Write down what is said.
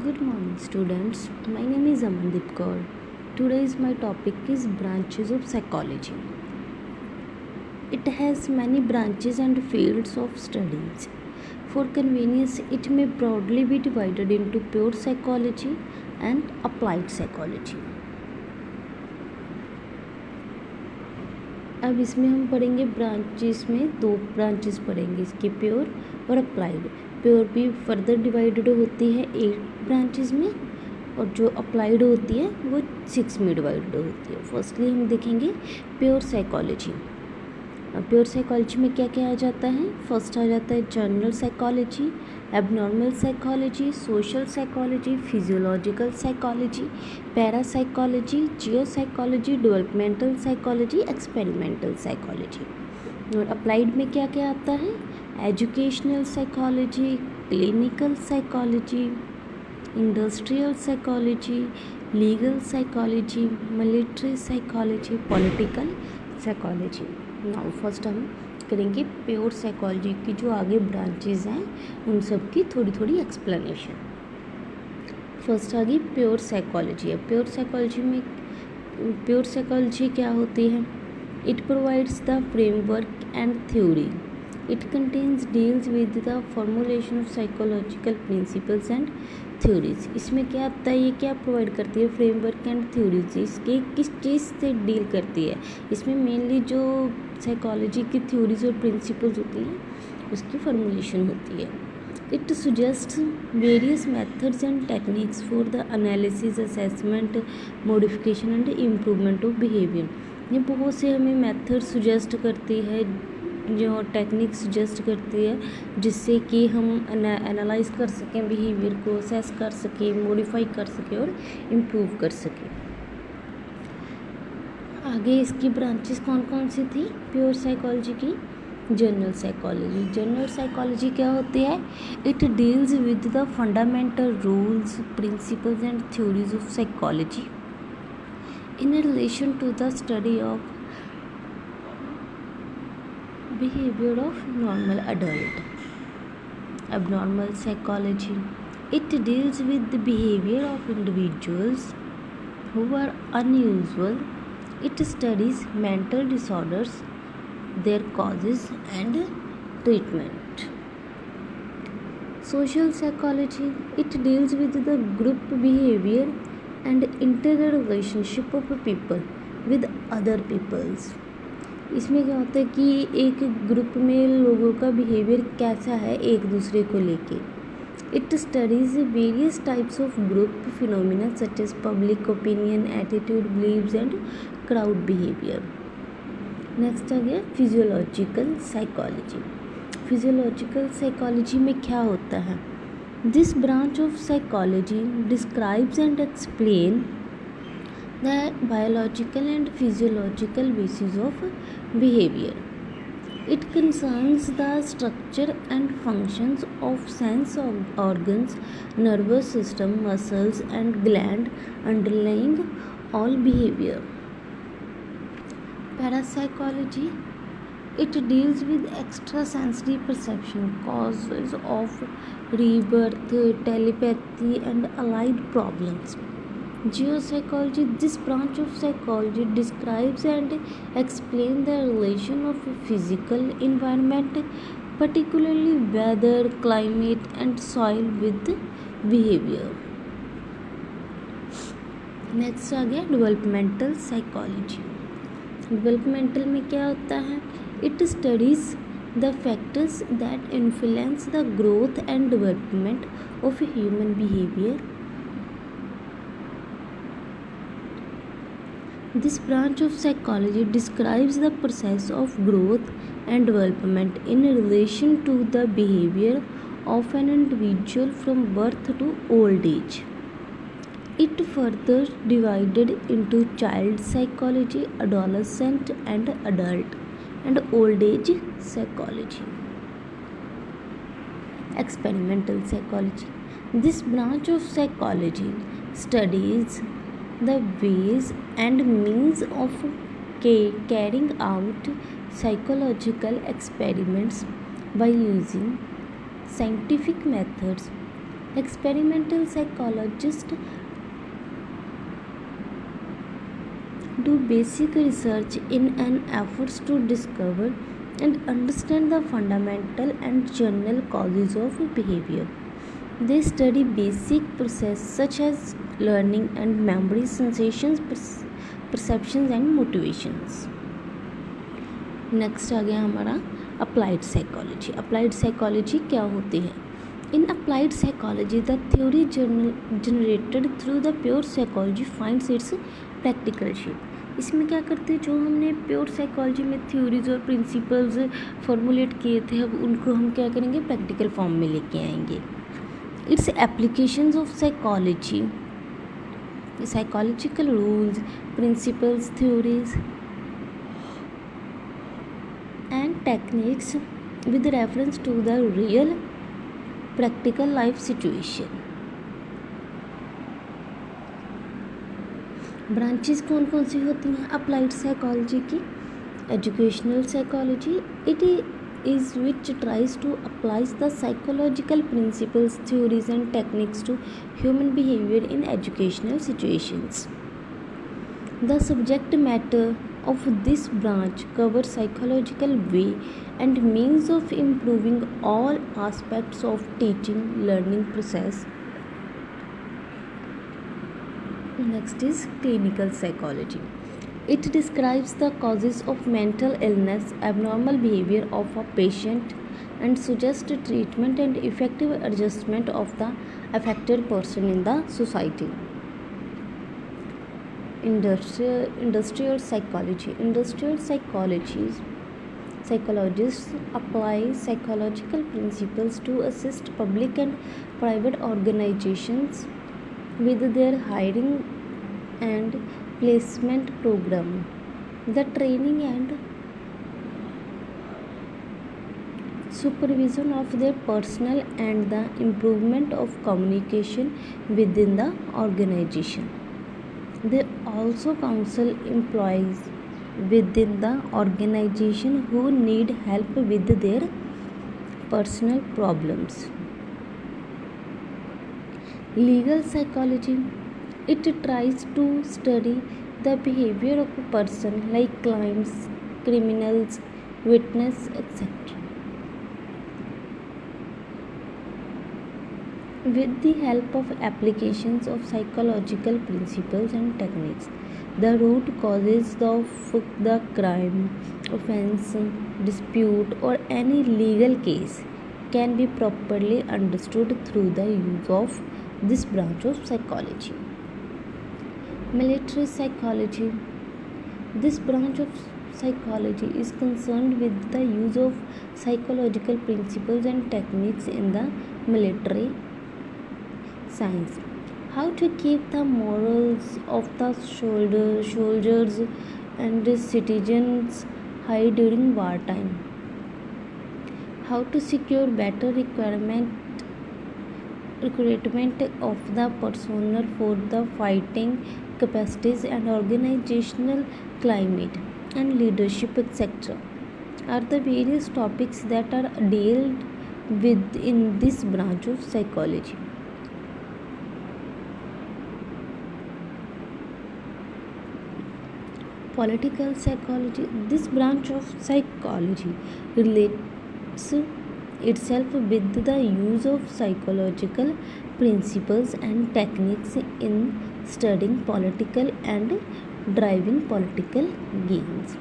Good morning, students. My name is Amandeep Kaur. Today's my topic is branches of psychology. It has many branches and fields of studies. For convenience, it may broadly be divided into pure psychology and applied psychology. अब इसमें हम पढ़ेंगे branches में, 2 branches पढ़ेंगे इसके, pure और applied. Pure भी further divided होती है 8 ब्रांचेस में, और जो अप्लाइड होती है वो 6 में डिवाइडेड होती है। फर्स्टली हम देखेंगे प्योर साइकोलॉजी। प्योर साइकोलॉजी में क्या क्या आ जाता है? फर्स्ट आ जाता है general psychology, abnormal psychology, social psychology, physiological psychology, parapsychology, geopsychology, developmental psychology, experimental psychology. और अप्लाइड में क्या क्या आता है? Educational psychology, clinical psychology, industrial psychology, legal psychology, military psychology, political psychology. Now first हम करेंगे प्योर साइकोलॉजी की जो आगे ब्रांचेज हैं उन सब की थोड़ी थोड़ी एक्सप्लेनेशन। फर्स्ट आ गई प्योर साइकोलॉजी। प्योर साइकोलॉजी में प्योर साइकोलॉजी क्या होती है? It provides the framework and theory. It contains deals with the formulation of psychological principles and theories. इसमें क्या आता है? ये क्या प्रोवाइड करती है? Framework and theories. इसके किस चीज़ से डील करती है? इसमें मेनली जो साइकोलॉजी की थ्योरीज और प्रिंसिपल्स होती हैं उसकी फॉर्मुलेशन होती है। It suggest various methods and techniques for the analysis, assessment, modification and improvement of behaviour. ये बहुत से हमें मेथड सुजेस्ट करती है, जो टेक्निक सजेस्ट करती है, जिससे कि हम एनालाइज कर सकें बिहेवियर को, असेस कर सकें, मॉडिफाई कर सकें और इम्प्रूव कर सकें। आगे इसकी ब्रांचेस कौन कौन सी थी प्योर साइकोलॉजी की? General psychology. जनरल साइकोलॉजी क्या होती है? It deals with the fundamental rules, principles and theories of psychology in relation to the study of behavior of normal adult. Abnormal psychology. It deals with the behavior of individuals who are unusual. It studies mental disorders, their causes and treatment. Social psychology. It deals with the group behavior and interrelationship of people with other peoples. इसमें क्या होता है कि एक group में लोगों का behaviour कैसा है एक दूसरे को लेके। It studies various types of group phenomena such as public opinion, attitude, beliefs and crowd behaviour. Next आ गया फिजियोलॉजिकल साइकोलॉजी। फिजियोलॉजिकल साइकोलॉजी में क्या होता है? This branch of psychology describes and explain the biological and physiological basis of behavior. It concerns the structure and functions of sense organs, nervous system, muscles and gland underlying all behavior. Parapsychology. It deals with extrasensory perception, causes of rebirth, telepathy and allied problems. Geopsychology. This branch of psychology describes and explains the relation of physical environment, particularly weather, climate and soil with behavior. Next आ गया developmental psychology. Developmental में क्या होता है? It studies the factors that influence the growth and development of human behaviour. This branch of psychology describes the process of growth and development in relation to the behavior of an individual from birth to old age. It further divided into child psychology, adolescent and adult, and old age psychology. Experimental psychology. This branch of psychology studies the ways and means of carrying out psychological experiments by using scientific methods. Experimental psychologists do basic research in an effort to discover and understand the fundamental and general causes of behavior. They study basic processes such as learning and memory, sensations, perceptions and motivations. Next आ गया हमारा applied psychology. Applied psychology क्या होती है? In applied psychology the theory generated through the pure psychology finds its practical shape. इसमें क्या करते हैं, जो हमने प्योर साइकोलॉजी में थ्योरीज और प्रिंसिपल्स फॉर्मुलेट किए थे, अब उनको हम क्या करेंगे, प्रैक्टिकल फॉर्म में लेके आएंगे. It's applications of psychology, psychological rules, principles, theories and techniques with reference to the real practical life situation. Branches कौन कौन सी होती हैं अप्लाइड साइकोलॉजी की? Educational psychology, it is which tries to apply the psychological principles, theories and techniques to human behavior in educational situations. The subject matter of this branch covers psychological way and means of improving all aspects of teaching learning process. Next is clinical psychology. It describes the causes of mental illness, abnormal behavior of a patient and suggests treatment and effective adjustment of the affected person in the society. Industrial psychology. Industrial psychologists apply psychological principles to assist public and private organizations with their hiring and placement program, the training and supervision of their personnel and the improvement of communication within the organization. They also counsel employees within the organization who need help with their personal problems. Legal psychology, it tries to study the behavior of a person like clients, criminals, witness, etc. With the help of applications of psychological principles and techniques, the root causes of the crime, offense, dispute or any legal case can be properly understood through the use of this branch of psychology. Military psychology. This branch of psychology is concerned with the use of psychological principles and techniques in the military science. How to keep the morals of the soldiers and citizens high during wartime. How to secure better recruitment of the personnel for the fighting capacities and organizational climate and leadership, etc. are the various topics that are dealt with in this branch of psychology. Political psychology. This branch of psychology relates itself with the use of psychological principles and techniques in studying political and driving political gains.